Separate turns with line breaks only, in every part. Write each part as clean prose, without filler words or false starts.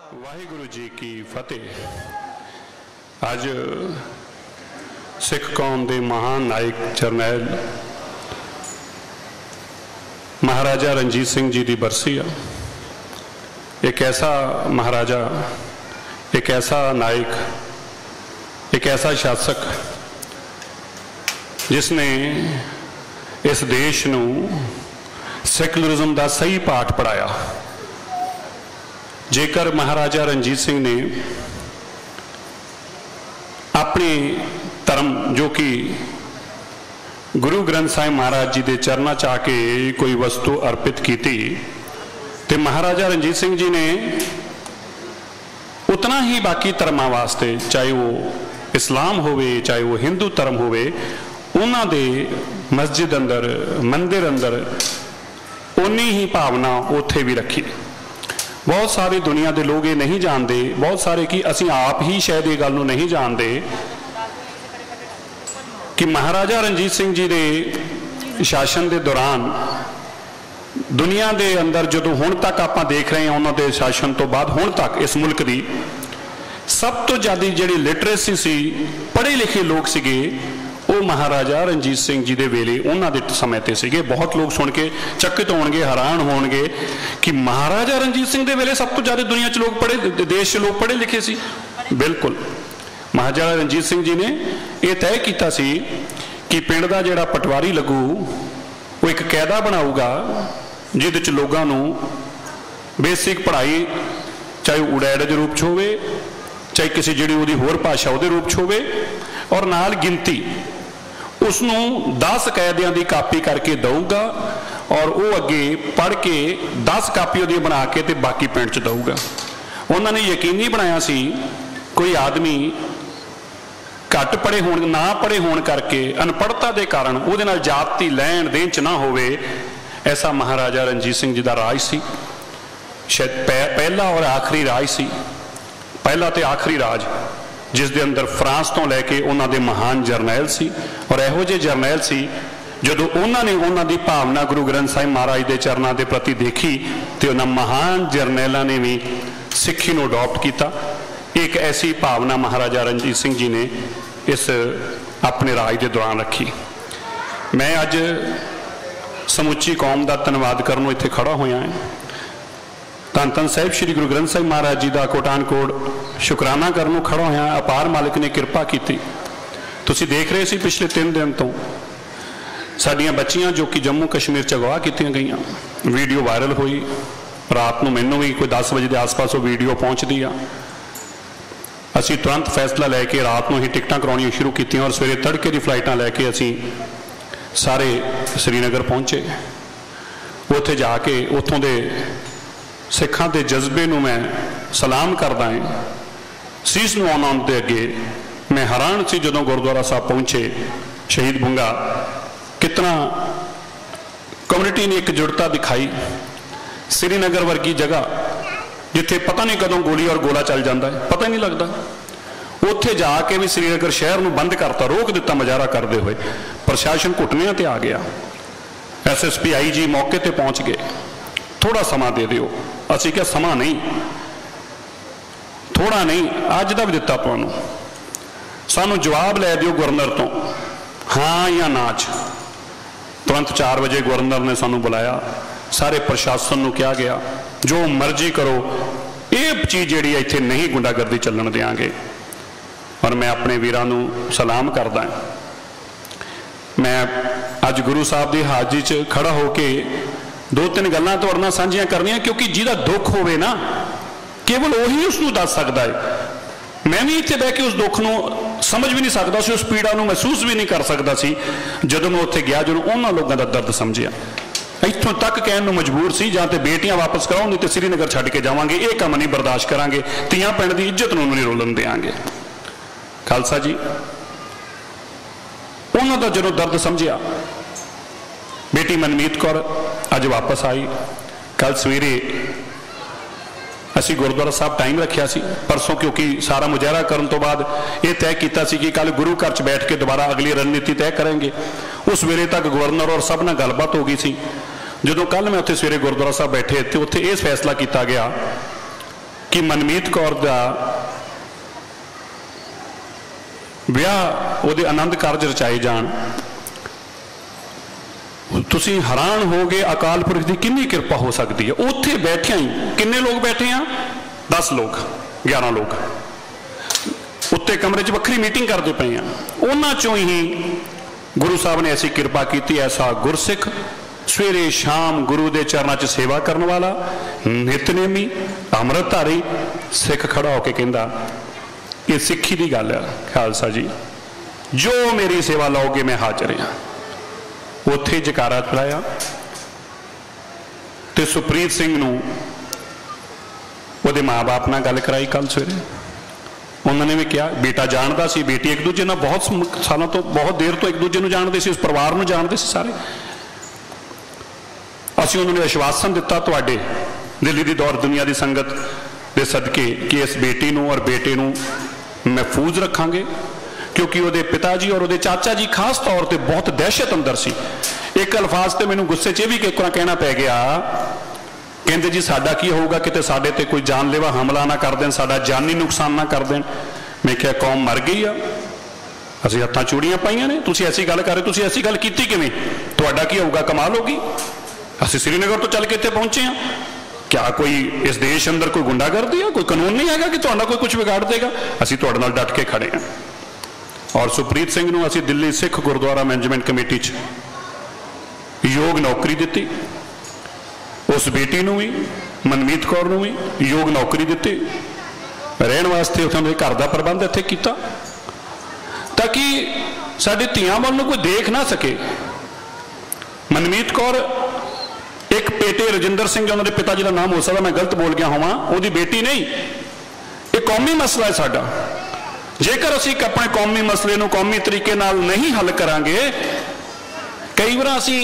वाहिगुरु जी की फतेह। अज सिख कौम के महान नायक जरनैल महाराजा रणजीत सिंह जी की बरसी आ। एक ऐसा महाराजा, एक ऐसा नायक, एक ऐसा शासक जिसने इस देश नूं सैकुलरिज्म का सही पाठ पढ़ाया। जेकर महाराजा रणजीत सिंह ने अपने धर्म जो कि गुरु ग्रंथ साहिब महाराज जी के चरणों च आके कोई वस्तु अर्पित की तो महाराजा रणजीत सिंह जी ने उतना ही बाकी धर्मां वास्ते, चाहे वो इस्लाम होवे चाहे वो हिंदू धर्म होवे, उन्हां दे मस्जिद अंदर मंदिर अंदर उन्नी ही भावना उत्थे भी रखी। बहुत सारी दुनिया के लोग ये नहीं जानते, बहुत सारे कि असी आप ही शायद ये गल नहीं जानते कि महाराजा रणजीत सिंह जी के शासन के दौरान दुनिया के अंदर जो हुण तक आप देख रहे हैं, उन्होंने शासन तो बाद हुण तक इस मुल्क की सब तो ज़्यादा जी लिटरेसी सी, पढ़े लिखे लोग सीगे, वो महाराजा रणजीत सिंह जी के वेले उन्होंने समय ते सीगे। बहुत लोग सुन के चकित होणगे, हैरान होणगे कि महाराजा रणजीत सिंह के वेले सब तो ज़्यादा दुनिया च लोग पढ़े, देश च लोग पढ़े लिखे सी। बिल्कुल महाराजा रणजीत सिंह जी ने यह तय किया सी कि पिंड का जिहड़ा पटवारी लगू वो एक कायदा बनाऊगा जिहदे च लोगों नूं बेसिक पढ़ाई, चाहे उड़ैड़ के रूप च होवे, चाहे किसी जिहड़ी उहदी होर भाषा उहदे रूप च होवे, और नाल गिनती उसनों 10 कायदियां की कापी करके दऊगा और वो अगे पढ़ के 10 कापी उहदी बना के ते बाकी पिंड च दऊगा। उन्होंने यकीनी बनाया सी कोई आदमी घट पढ़े होण, ना पढ़े होण करके, अनपढ़ता के कारण उहदे नाल जाति लैण देण च ना होवे। ऐसा महाराजा रणजीत सिंह जी का राज सी। शायद पहला और आखिरी राज सी, पहला तो आखिरी राज जिस दे अंदर फ्रांस तो लैके उन्होंने महान जरनैल सी। और यहो जे जरनैल सी जो उन्होंने उन्होंने भावना गुरु ग्रंथ साहिब महाराज के चरणों के प्रति देखी तो उन्होंने महान जरनैलों ने भी सिक्खी को अडॉप्ट किया। एक ऐसी भावना महाराजा रणजीत सिंह जी ने इस अपने राज के दौरान रखी। मैं अज समुची कौम का धन्यवाद करनों इत्थे खड़ा होया है। धन धन साहिब श्री गुरु ग्रंथ साहिब महाराज जी का कोटान कोट शुकराना करनों खड़ा होया। अपार मालिक ने किरपा की। तुसी देख रहे सी पिछले 3 दिन तो साडियां बच्चियां जो कि जम्मू कश्मीर च अगवा कीतियां गईयां, वीडियो वायरल हुई। रात को मैनू भी कोई 10 बजे के आस पास वो वीडियो पहुँचती आ। असी तुरंत फैसला लैके रात को ही टिकटां करवाउणियां शुरू कीतियां और सवेरे तड़के की फ्लाइटां लैके असी सारे श्रीनगर पहुँचे। उत्थे जाके उत्थों दे सिखां के जज्बे नूं मैं सलाम करदा है, सीस नवाउण दे अगे मैं हैरान सी जदों गुरुद्वारा साहब पहुँचे। शहीद बुंगा कितना कम्युनिटी ने एकजुटता दिखाई। श्रीनगर वर्गी जगह जिथे पता नहीं कदों गोली और गोला चल जाता है, पता ही नहीं लगता, उत्थे जाके भी श्रीनगर शहर में बंद करता, रोक दिता मुजाहरा करते हुए। प्रशासन घुटनियां ते आ गया। SSP IG मौके पर पहुँच गए। थोड़ा समा दे दिओ। असी क्या समा नहीं, थोड़ा नहीं, अज का भी दिता तुहानूं, सानू जवाब लै दिओ गवर्नर तो, हाँ या ना च। तुरंत 4 बजे गवर्नर ने सानू बुलाया। सारे प्रशासन नूं कहा गया जो मर्जी करो, ये चीज़ जिहड़ी इत्थे नहीं गुंडागर्दी चलन देंगे। और मैं अपने वीरां नूं सलाम करदा। मैं अज गुरु साहब की हाज़री च खड़ा होके 2-3 गल्लां तुहाडे नाल साझीआं करनियां, क्योंकि जिहदा दुख होवे ना केवल उही उसनूं दस सकदा है। मैं भी इत्थे बह के उस दुख नूं समझ भी नहीं सकता सी, उस पीड़ा नूं महसूस भी नहीं कर सकता सी जदों मैं उत्थे गया, जदों उन्हां लोगों का दर्द समझिया। इत्थों तक कहण नूं मजबूर सी जां ते बेटियां वापस कराओ, नहीं तो श्रीनगर छड्ड के जावांगे, ये काम नहीं बर्दाश्त करांगे, तियां पिंड दी इज्जत नूं नहीं रोलन देंगे। खालसा जी उन्हां दा जदों दर्द समझिया। बेटी मनमीत कौर अज वापस आई। कल सवेरे असी गुरुद्वारा साहब टाइम रखिया सी परसों, क्योंकि सारा मुजाहरा करन तो बाद ये तय किया कि कल गुरु घर च बैठ के दोबारा अगली रणनीति तय करेंगे। उस वेले तक गवर्नर और सब नाल गलबात हो गई सी। जो कल मैं उत्थे सवेरे गुरुद्वारा साहब बैठे तो उत्थे ये फैसला किया गया कि मनमीत कौर का विआह उहदे आनंद कारज रचाए जाण, तुसीं हैरान हो गए अकाल पुरख की कितनी कृपा हो सकती है। उत्थे बैठे ही किन्ने लोग बैठे हैं, 10 लोग 11 लोग उत्ते कमरे च वक्री मीटिंग करते पे हैं। उन्हां चों ही गुरु साहब ने ऐसी कृपा की, ऐसा गुरसिख सवेरे शाम गुरु के चरणों च सेवा करने वाला नितनेमी अमृतधारी सिख खड़ा होकर कहता ये सिक्खी की गल है खालसा जी, जो मेरी सेवा लाओगे मैं हाजिर हाँ। उत्थे जकारा चलाया तो सुप्रीत सिंह नूं उहदे माँ बाप नाल गल कराई। कल सवेरे उन्होंने भी कहा, बेटा जानता सी, बेटी एक दूजे नाल बहुत सालों तो बहुत देर तो एक दूजे नूं जानते सी, उस परिवार नूं जानते सी सारे। असीं उन्होंने आश्वासन दिता तुहाडे दिल्ली की दौर दुनिया की संगत के सदके कि इस बेटी नूं और बेटे नूं महफूज रखांगे, क्योंकि उहदे पिता जी और उहदे चाचा जी खास तौर पर बहुत दहशत अंदर सी। एक अल्फाज तो मैनूं गुस्से च भी एक कहना पै गया, कहते जी साडा की होगा किते साडे ते कोई जानलेवा हमला ना कर देन, साडा जानी नुकसान ना कर देन। मैं क्या कौम मर गई आ, असीं हत्थां चूड़ियां पाईयां ने, तुसीं ऐसी गल कर रहे, तुसीं ऐसी गल कीती किवें, तुहाडा की होगा, कमाल होगी। असीं श्रीनगर तो चल के इत्थे पहुंचे हैं, क्या कोई इस देश अंदर कोई गुंडागर्दी है, कोई कानून नहीं है कि तुहाडा कोई कुछ बिगाड़ देगा। असीं तुहाडे नाल डट के खड़े हैं। और सुप्रीत सिंह नूं असीं दिल्ली सिख गुरुद्वारा मैनेजमेंट कमेटी च योग नौकरी दी, उस बेटी नूं भी मनमीत कौर नूं भी योग नौकरी दी, रहण वास्ते उन्होंने घर का प्रबंध इत्थे कीता ताकि साडे धीआं वल नूं कोई देख ना सके। मनमीत कौर एक बेटे रजिंदर सिंह, उन्होंने पिता जी का नाम हो सकता मैं गलत बोल गया होवां, उहदी बेटी नहीं। ये कौमी मसला है साडा। जेकर असीं अपने कौमी मसले नूं कौमी तरीके नाल नहीं हल करांगे, कई बार असीं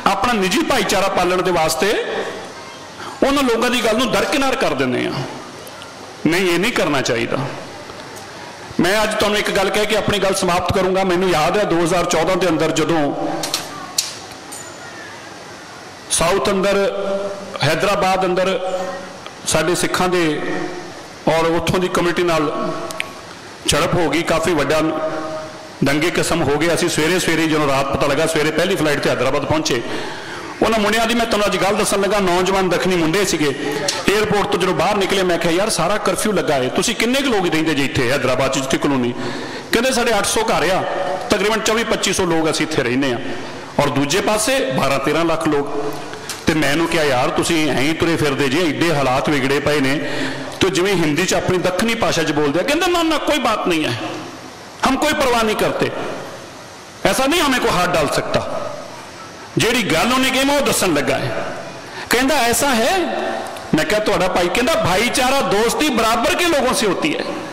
अपना निजी भाईचारा पालण दे वास्ते उन्हां लोगों की गल नूं दरकिनार कर दिंदे आ। नहीं, ये नहीं करना चाहिए। मैं अज तुहानूं एक गल कह के अपनी गल समाप्त करूंगा। मैनूं याद है 2014 के अंदर जदों साउथ अंदर हैदराबाद अंदर साडे सिखां दे और उत्थों की कम्यूनिटी नाल झड़प हो गई, काफ़ी वड्डा दंगे किस्म हो गए। असीं सवेरे सवेरे जो रात पता लगा, सवेरे पहली फ्लाइट से हैदराबाद पहुंचे। उन्होंने मुंडिया की मैं तुहानूं अज गल दसन लगा, नौजवान दखनी मुंडे सीगे। एयरपोर्ट तो जो बाहर निकले मैं कहा यार सारा कर्फ्यू लगा है, तुसीं किन्ने क लोग रहिंदे जी इत्थे हैदराबाद च जित्थे कलोनी? कहते साढ़े 800 घर आ, तकरीबन 24-2500 लोग असीं इत्थे रहिंदे आ, और दूजे पासे 12-13 लाख लोग। तो मैनूं क्या यार तुसीं ऐं ही तुरे फिरदे जे, एडे हालात विगड़े पे ने। तो जिवें हिंदी च अपनी दखनी भाषा च बोलते हैं, कहते ना ना कोई बात नहीं है, हम कोई परवाह नहीं करते, ऐसा नहीं हमें कोई हाथ डाल सकता। जेड़ी गल उन्हें कही मैं वो दसन लगा है। कहता ऐसा है, मैं क्या तुहाडा भाई? कहता भाईचारा दोस्ती बराबर के लोगों से होती है।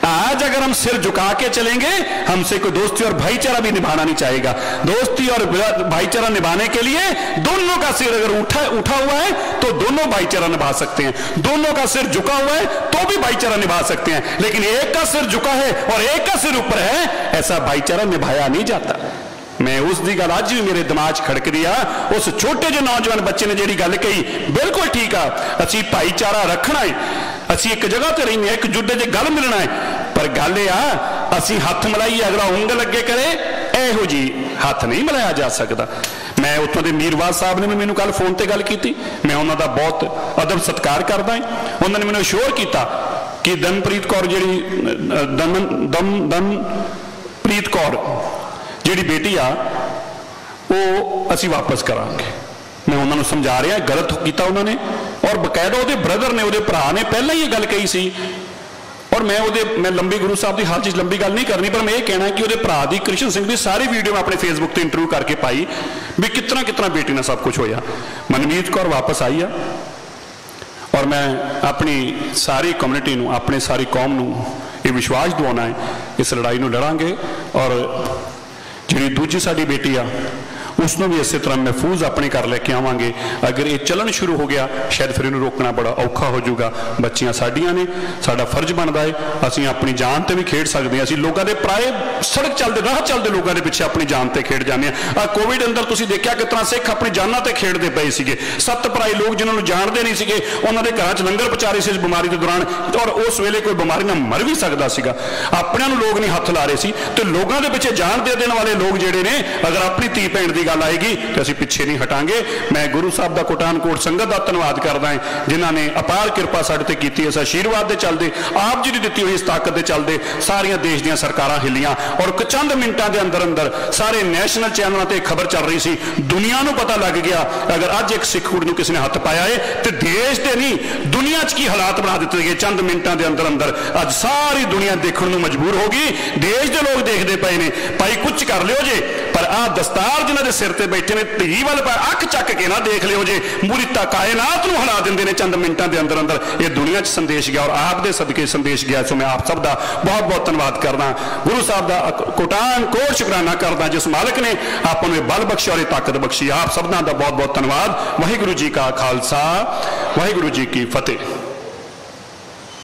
आज अगर हम सिर झुका के चलेंगे, हमसे कोई दोस्ती और भाईचारा भी निभाना नहीं चाहेगा। दोस्ती और भाईचारा निभाने के लिए दोनों का सिर अगर उठा हुआ है तो दोनों भाईचारा निभा सकते हैं, दोनों का सिर झुका हुआ है तो भी भाईचारा निभा सकते हैं। लेकिन एक का सिर झुका है और एक का सिर ऊपर है, ऐसा भाईचारा निभाया नहीं जाता। मैं उसकी गल अज भी मेरे दिमाग खड़क दिया। उस छोटे जो नौजवान बच्चे ने जी गल कही बिल्कुल ठीक आ, असी भाईचारा रखना है, असी एक जगह तो रही एक जुड़े च गल मिलना है, पर गल आ असी हथ मिलाइए अगला उंगल अगे करे, यहो जी हथ नहीं मिलाया जा सकता। मैं उत्थों के मीरवाज साहब ने भी मैनूं कल फोन पर गल की, मैं उन्होंने बहुत अदब सत्कार करदा है। उन्होंने मैनूं अश्योर किया कि दमनप्रीत कौर जी दमनप्रीत कौर जी बेटी आ वो असी वापस करांगे। मैं उन्होंने समझा रहा गलत किया उन्होंने, और बकायदा वो ब्रदर ने वो भरा ने पहले ही ये गल कही सी। और मैं लंबी गुरु साहब की हाल चीज लंबी गल नहीं करनी, पर मैं ये कहना कि वो भरा दी कृष्ण सिंह की सारी वीडियो मैं अपने फेसबुक पर इंटरव्यू करके पाई भी कितना कितना बेटी ने सब कुछ होया। मनमीत कौर वापस आई आ, और मैं अपनी सारी कम्यूनिटी नूं, अपनी सारी कौम नूं ये विश्वास दिवाना है इस लड़ाई नूं लड़ांगे। और जी दूजी साडी बेटी आ उसनों भी इस तरह महफूज अपने घर लेके आवांगे। अगर ये चलन शुरू हो गया शायद फिर इन्हूं रोकना बड़ा औखा हो जाऊगा। बच्चियां साडियां ने, साडा फर्ज बनता है असीं अपनी जान ते भी खेड सकते हैं। असीं लोगों के पराए सड़क चलते राह चलते लोगों के पिछे अपनी जान ते खेड जाने। कोविड अंदर तुसीं देखिया कि तरह सिख अपनी जाना ते खेडते पे सीगे। 7 भराई लोग जिन्होंने जानते नहीं सीगे उन्होंने घरां च लंगर पहुंचा रहे सी इस बीमारी के दौरान, और उस वेले कोई बीमारी नाल मर भी सकता सीगा। अपने लोग नहीं हथ ला रहे सी ते लोगों के पिछे जान दे देने वाले लोग जिहड़े ने, अगर अपनी धी भैन की गल आएगी तो असीं पिछे नहीं हटांगे। मैं गुरु साहब का कोटानकोट संगत का धन्नवाद करदा है जिन्हां ने अपार किरपा साडे ते कीती। इस आशीर्वाद के चलते आप जी की दी हुई इस ताकत के चलते सारिया देश दी सरकारां हिलियां और चंद मिनटां के अंदर अंदर सारे नैशनल चैनलों पर खबर चल रही सी, दुनिया नूं पता लग गया अगर अज एक सिख कुड़ी नूं किसी ने हथ पाया है तो देश के नहीं दुनिया च की हालात बना दिते गए। चंद मिनटां के अंदर अंदर अज सारी दुनिया देखने नूं मजबूर होगी। देश के लोग देखते पे ने, भाई कुछ कर लियो जे, पर आ दस्तार जिन्हां दे सिर ते बैठे ने धी वाल अख चक के ना देख लियो जे, मूरी कायनात नूं हिला दिंदे ने चंद मिनटां के अंदर अंदर। ये दुनिया च संदेश गया और आप दे सदके संदेश गया। सो मैं आप सब का बहुत बहुत धन्यवाद करदा, गुरु साहब का कोटानकोट शुकराना करदा जिस मालिक ने आप बल बख्शे और ताकत बख्शी। आप सबना का बहुत बहुत धन्यवाद। वाहिगुरू जी का खालसा, वाहिगुरू जी की फतेह।